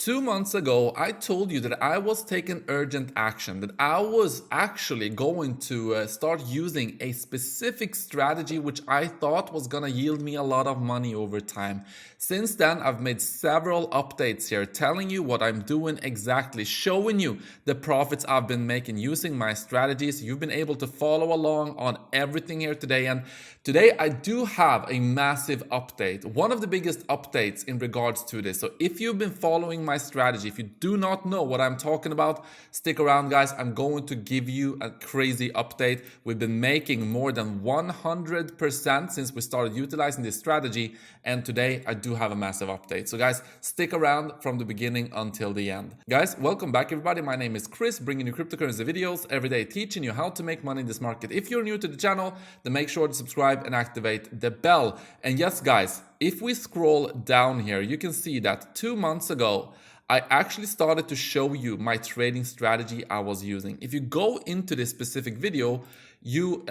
2 months ago, I told you that I was taking urgent action, that I was actually going to start using a specific strategy which I thought was going to yield me a lot of money over time. Since then, I've made several updates here telling you what I'm doing exactly, showing you the profits I've been making using my strategies. You've been able to follow along on everything here today. And today I do have a massive update, one of the biggest updates in regards to this. So if you've been following my strategy, if you do not know what I'm talking about, stick around, guys. I'm going to give you a crazy update. We've been making more than 100% since we started utilizing this strategy, and today I do have a massive update. So guys, stick around from the beginning until the end. Guys, welcome back everybody. My name is Chris, bringing you cryptocurrency videos every day, teaching you how to make money in this market. If you're new to the channel, then make sure to subscribe and activate the bell. And yes, guys, if we scroll down here, you can see that 2 months ago, I actually started to show you my trading strategy I was using. If you go into this specific video, you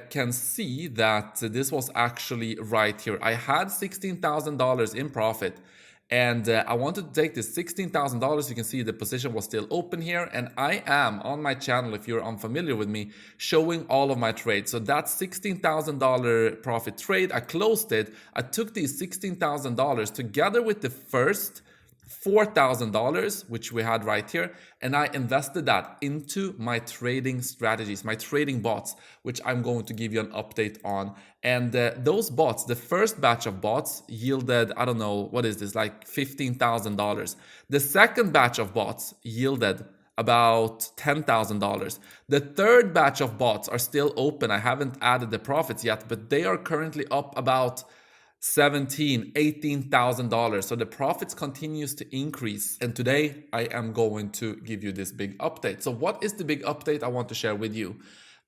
can see that this was actually right here. I had $16,000 in profit, and I wanted to take this $16,000. You can see the position was still open here, and I am on my channel, if you're unfamiliar with me, showing all of my trades. So that $16,000 profit trade, I closed it. I took these $16,000 together with the first $4,000, which we had right here, and I invested that into my trading strategies, my trading bots, which I'm going to give you an update on. And those bots, the first batch of bots yielded, I don't know, what is this, like $15,000. The second batch of bots yielded about $10,000. The third batch of bots are still open. I haven't added the profits yet, but they are currently up about $18,000. So the profits continues to increase. And today I am going to give you this big update. So what is the big update I want to share with you?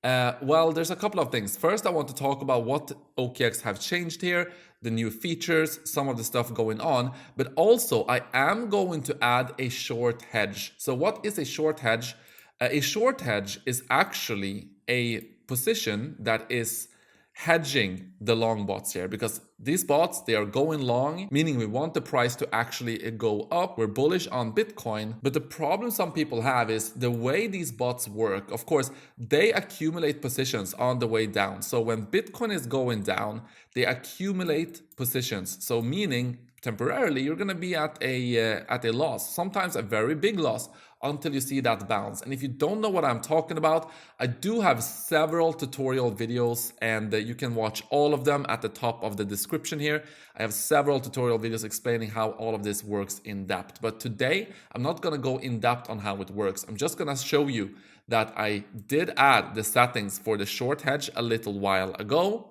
Well, there's a couple of things. First, I want to talk about what OKX have changed here, the new features, some of the stuff going on, but also I am going to add a short hedge. So what is a short hedge? A short hedge is actually a position that is hedging the long bots here, because these bots, they are going long, meaning we want the price to actually go up. We're bullish on Bitcoin, but the problem some people have is the way these bots work. Of course, they accumulate positions on the way down. So when Bitcoin is going down, they accumulate positions. So meaning temporarily you're going to be at a loss, sometimes a very big loss, until you see that bounce. And if you don't know what I'm talking about, I do have several tutorial videos, and you can watch all of them at the top of the description here. I have several tutorial videos explaining how all of this works in depth. But today, I'm not going to go in depth on how it works. I'm just going to show you that I did add the settings for the short hedge a little while ago.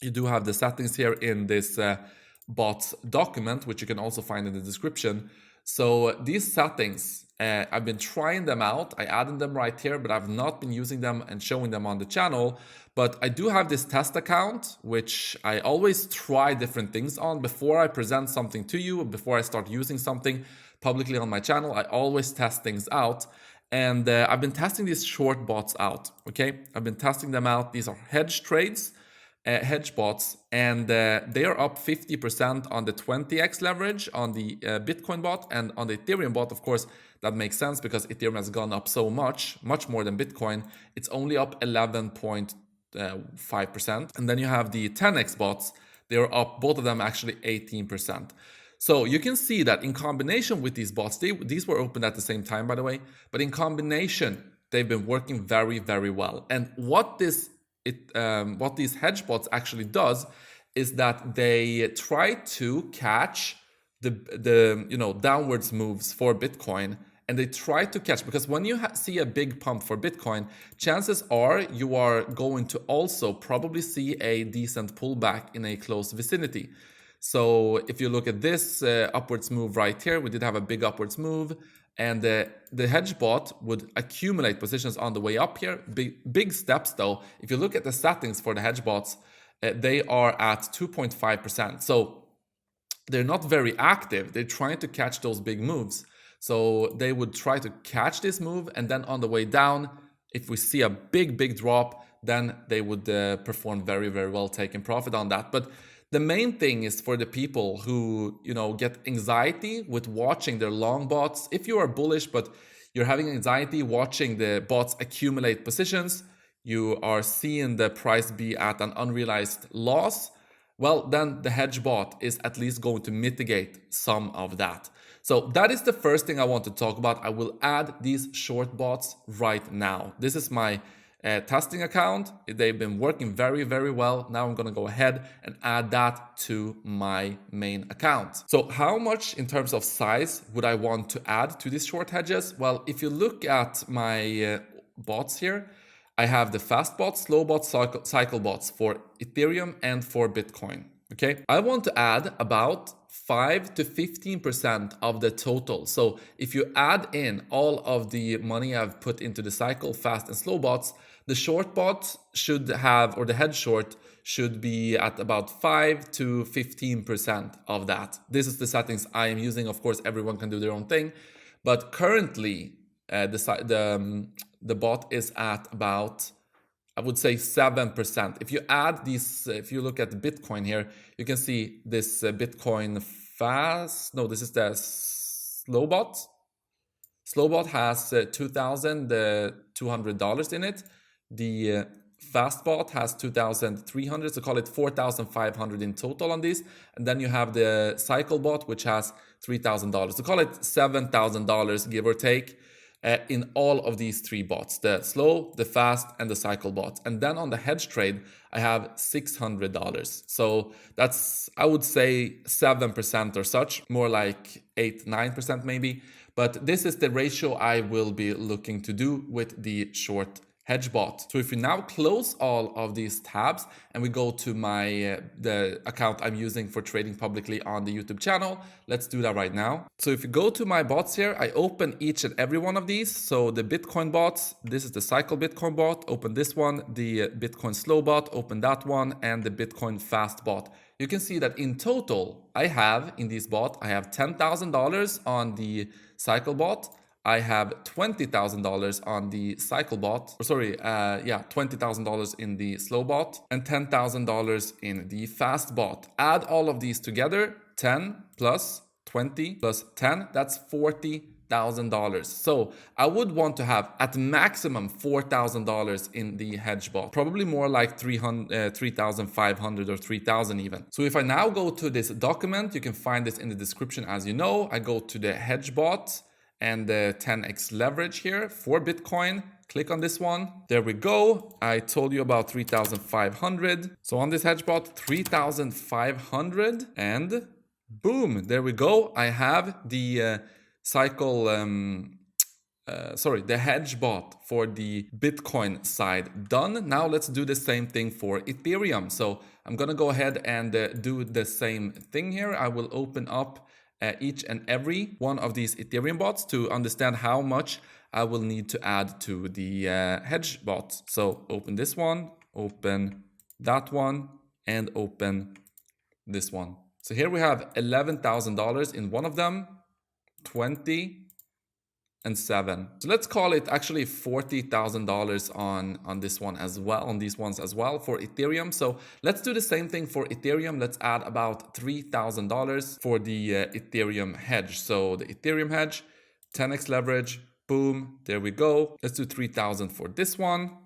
You do have the settings here in this bots document, which you can also find in the description. So these settings, I've been trying them out. I added them right here, but I've not been using them and showing them on the channel. But I do have this test account, which I always try different things on before I present something to you, before I start using something publicly on my channel. I always test things out. And I've been testing these short bots out, okay? I've been testing them out. These are hedge trades. Hedge bots, and they are up 50% on the 20x leverage on the Bitcoin bot, and on the Ethereum bot, of course, that makes sense because Ethereum has gone up so much more than Bitcoin. It's only up 11.5%. And then you have the 10x bots. They're up, both of them actually 18%. So you can see that in combination with these bots, these were opened at the same time, by the way, but in combination, they've been working very, very well. And what these hedge bots actually does is that they try to catch the downwards moves for Bitcoin, and they try to catch, because when you see a big pump for Bitcoin, chances are you are going to also probably see a decent pullback in a close vicinity. So if you look at this upwards move right here, we did have a big upwards move. And the hedge bot would accumulate positions on the way up here. Big steps though. If you look at the settings for the hedge bots, they are at 2.5%. So they're not very active. They're trying to catch those big moves. So they would try to catch this move, and then on the way down, if we see a big drop, then they would perform very, very well, taking profit on that. But The main thing is for the people who, get anxiety with watching their long bots. If you are bullish, but you're having anxiety watching the bots accumulate positions, you are seeing the price be at an unrealized loss, well, then the hedge bot is at least going to mitigate some of that. So that is the first thing I want to talk about. I will add these short bots right now. This is my testing account. They've been working very, very well. Now I'm going to go ahead and add that to my main account. So how much in terms of size would I want to add to these short hedges? Well, if you look at my bots here, I have the fast bots, slow bots, cycle bots for Ethereum and for Bitcoin. Okay, I want to add about 5 to 15% of the total. So if you add in all of the money I've put into the cycle, fast and slow bots, the short bot should have, or the hedge short should be at about 5 to 15% of that. This is the settings I am using. Of course, everyone can do their own thing, but currently the bot is at about, I would say, 7%. If you add these, if you look at the Bitcoin here, you can see this Bitcoin fast. No, this is the slow bot. Slow bot has $2,200 in it. The fast bot has 2,300, so call it 4,500 in total on these. And then you have the cycle bot, which has $3,000. So call it $7,000, give or take, in all of these three bots, the slow, the fast, and the cycle bot. And then on the hedge trade, I have $600. So that's, I would say, 7% or such, more like 8-9% maybe. But this is the ratio I will be looking to do with the short hedge bot. So if we now close all of these tabs and we go to my the account I'm using for trading publicly on the YouTube channel, let's do that right now. So if you go to my bots here, I open each and every one of these. So the Bitcoin bots, this is the cycle Bitcoin bot, open this one, the Bitcoin slow bot, open that one, and the Bitcoin fast bot. You can see that in total, I have in this bot, I have $10,000 on the cycle bot. I have $20,000 on the cycle bot, $20,000 in the slow bot and $10,000 in the fast bot. Add all of these together, 10 plus 20 plus 10, that's $40,000. So I would want to have at maximum $4,000 in the hedge bot, probably more like 3,500 or 3,000 even. So if I now go to this document, you can find this in the description as you know, I go to the hedge bot and the 10x leverage here for Bitcoin. Click on this one. There we go. I told you about 3,500. So on this hedge bot, 3,500 and boom, there we go. I have the the hedge bot for the Bitcoin side done. Now let's do the same thing for Ethereum. So I'm gonna go ahead and do the same thing here. I will open up each and every one of these Ethereum bots to understand how much I will need to add to the hedge bot. So open this one, open that one, and open this one. So here we have $11,000 in one of them, 20 and 7. So let's call it actually $40,000 on this one as well, on these ones as well for Ethereum. So let's do the same thing for Ethereum. Let's add about $3,000 for the Ethereum hedge. So the Ethereum hedge, 10x leverage, boom, there we go. Let's do 3,000 for this one,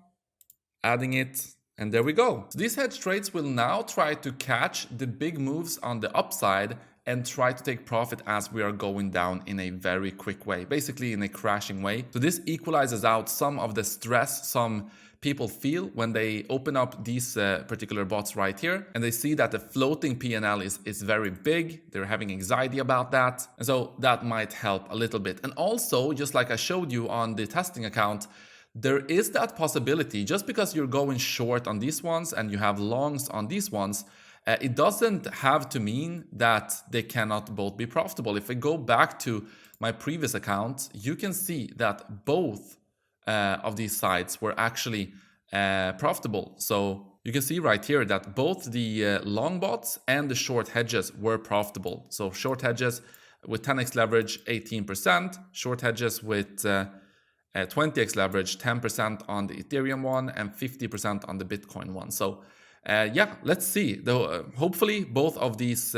adding it. And there we go. So these hedge trades will now try to catch the big moves on the upside and try to take profit as we are going down in a very quick way, basically in a crashing way. So this equalizes out some of the stress some people feel when they open up these particular bots right here and they see that the floating P&L is very big. They're having anxiety about that. And so that might help a little bit. And also, just like I showed you on the testing account, there is that possibility, just because you're going short on these ones and you have longs on these ones, it doesn't have to mean that they cannot both be profitable. If I go back to my previous account, you can see that both of these sides were actually profitable. So you can see right here that both the long bots and the short hedges were profitable. So short hedges with 10x leverage, 18%, short hedges with 20x leverage, 10% on the Ethereum one and 50% on the Bitcoin one. So Yeah, let's see. Though hopefully both of these,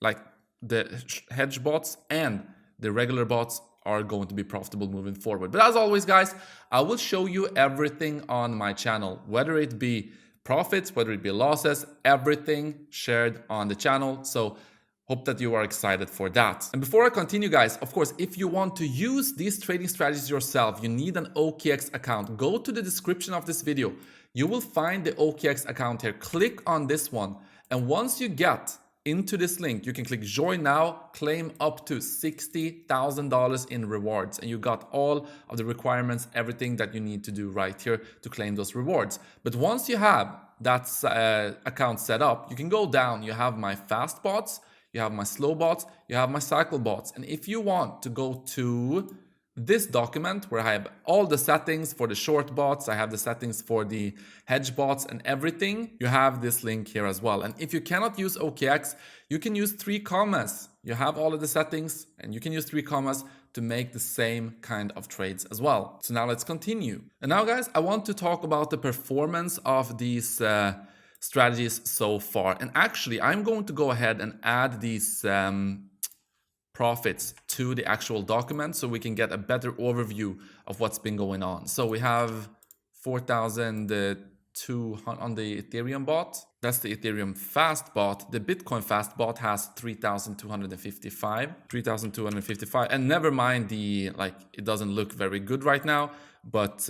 like the hedge bots and the regular bots, are going to be profitable moving forward. But as always, guys, I will show you everything on my channel, whether it be profits, whether it be losses, everything shared on the channel. So hope that you are excited for that. And before I continue, guys, of course, if you want to use these trading strategies yourself, you need an OKX account. Go to the description of this video. You will find the OKX account here. Click on this one. And once you get into this link, you can click join now, claim up to $60,000 in rewards. And you got all of the requirements, everything that you need to do right here to claim those rewards. But once you have that account set up, you can go down. You have my fast bots, you have my slow bots, you have my cycle bots. And if you want to go to this document where I have all the settings for the short bots, I have the settings for the hedge bots and everything, you have this link here as well. And if you cannot use OKX, you can use 3 commas. You have all of the settings and you can use 3 commas to make the same kind of trades as well. So now let's continue. And now, guys, I want to talk about the performance of these strategies so far. And actually, I'm going to go ahead and add these profits to the actual document so we can get a better overview of what's been going on. So we have 4,200 on the Ethereum bot. That's the Ethereum fast bot. The Bitcoin fast bot has 3,255. And never mind the, like, it doesn't look very good right now, but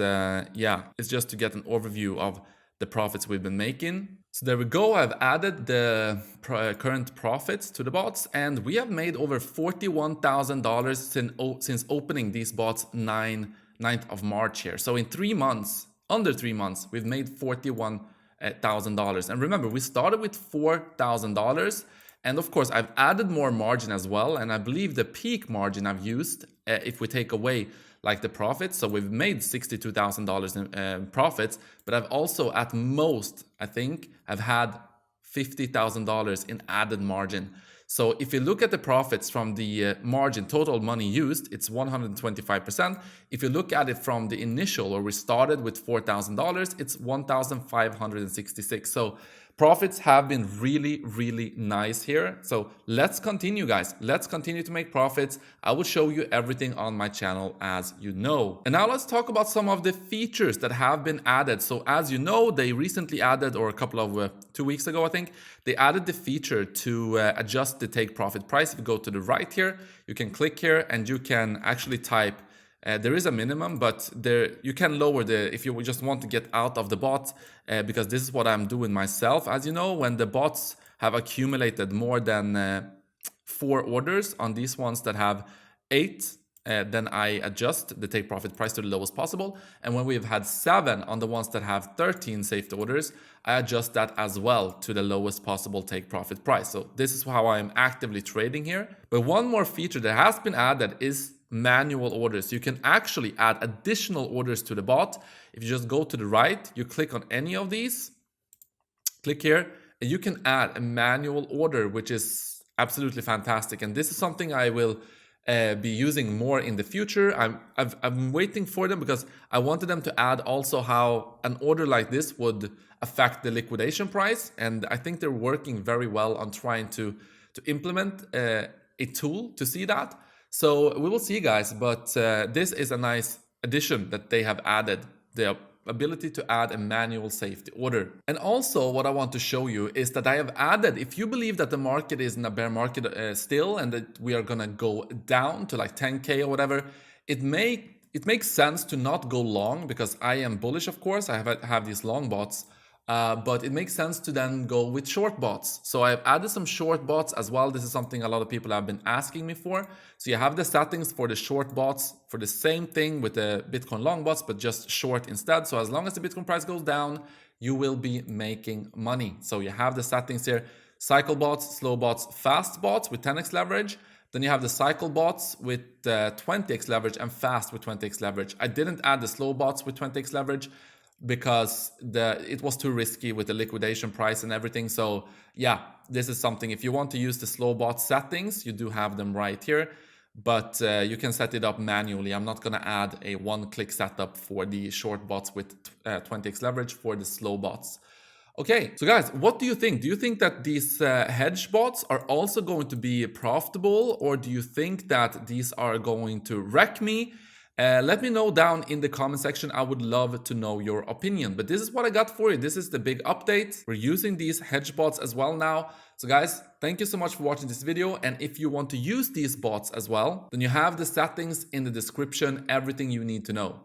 yeah, it's just to get an overview of the profits we've been making. So there we go. I've added the current profits to the bots, and we have made over $41,000 since opening these bots 9th of March here. So in 3 months, under 3 months, we've made $41,000. And remember, we started with $4,000. And of course, I've added more margin as well. And I believe the peak margin I've used, if we take away like the profits, so we've made $62,000 in profits, but I've also at most, I think, I've had $50,000 in added margin. So if you look at the profits from the margin, total money used, it's 125%. If you look at it from the initial, or we started with $4,000, it's 1,566. So profits have been really, really nice here. So let's continue, guys. Let's continue to make profits. I will show you everything on my channel, as you know. And now let's talk about some of the features that have been added. So as you know, they recently added, or a couple of 2 weeks ago, I think, they added the feature to adjust the take profit price. If you go to the right here, you can click here and you can actually type. There is a minimum, but you can lower if you just want to get out of the bot, because this is what I'm doing myself. As you know, when the bots have accumulated more than 4 orders on these ones that have 8, then I adjust the take profit price to the lowest possible. And when we've had 7 on the ones that have 13 saved orders, I adjust that as well to the lowest possible take profit price. So this is how I'm actively trading here. But one more feature that has been added is manual orders. You can actually add additional orders to the bot. If you just go to the right, you click on any of these, click here, and you can add a manual order, which is absolutely fantastic. And this is something I will be using more in the future. I'm waiting for them because I wanted them to add also how an order like this would affect the liquidation price. And I think they're working very well on trying to implement a tool to see that. So we will see, guys, but this is a nice addition that they have added, the ability to add a manual safety order. And also what I want to show you is that I have added, if you believe that the market is in a bear market still, and that we are gonna go down to like 10K or whatever, it makes sense to not go long, because I am bullish, of course. I have these long bots. But it makes sense to then go with short bots. So I've added some short bots as well. This is something a lot of people have been asking me for. So you have the settings for the short bots for the same thing with the Bitcoin long bots, but just short instead. So as long as the Bitcoin price goes down, you will be making money. So you have the settings here: cycle bots, slow bots, fast bots with 10x leverage. Then you have the cycle bots with 20x leverage and fast with 20x leverage. I didn't add the slow bots with 20x leverage because it was too risky with the liquidation price and everything. So yeah, this is something, if you want to use the slow bot settings, you do have them right here, but you can set it up manually. I'm not going to add a one-click setup for the short bots with 20x leverage for the slow bots. Okay, so guys, what do you think? Do you think that these hedge bots are also going to be profitable, or do you think that these are going to wreck me? Let me know down in the comment section. I would love to know your opinion. But this is what I got for you. This is the big update. We're using these hedge bots as well now. So guys, thank you so much for watching this video. And if you want to use these bots as well, then you have the settings in the description, everything you need to know.